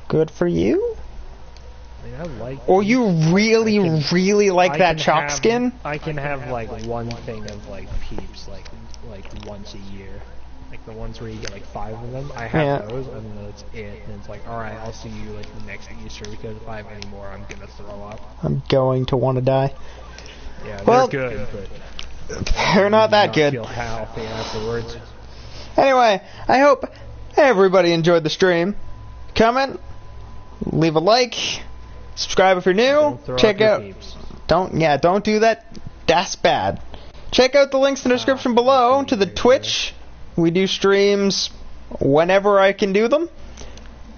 good for you? I mean, I like Or you really, really like I that can chalk have- skin? I can have like one thing of like Peeps, like once a year. Like the ones where you get like 5 of them, I have Yeah. those, and then that's it. And it's like, alright, I'll see you like the next Easter, because if I have any more, I'm gonna throw up. I'm going to want to die. Yeah, Well, they're good, but They're not that good. feel healthy afterwards. Anyway, I hope everybody enjoyed the stream. Comment, leave a like, subscribe if you're new. Don't throw Check up your out. Peeps. Don't do that. That's bad. Check out the links in the description below to the Twitch. We do streams whenever I can do them.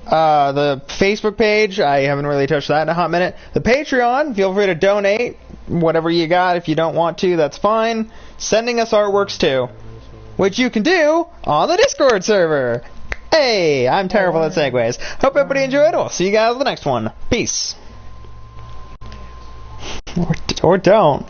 The Facebook page, I haven't really touched that in a hot minute. The Patreon, feel free to donate whatever you got. If you don't want to, that's fine. Sending us artworks too, which you can do on the Discord server. Hey, I'm terrible at segues. Hope everybody enjoyed. We'll see you guys in the next one. Peace. Or don't.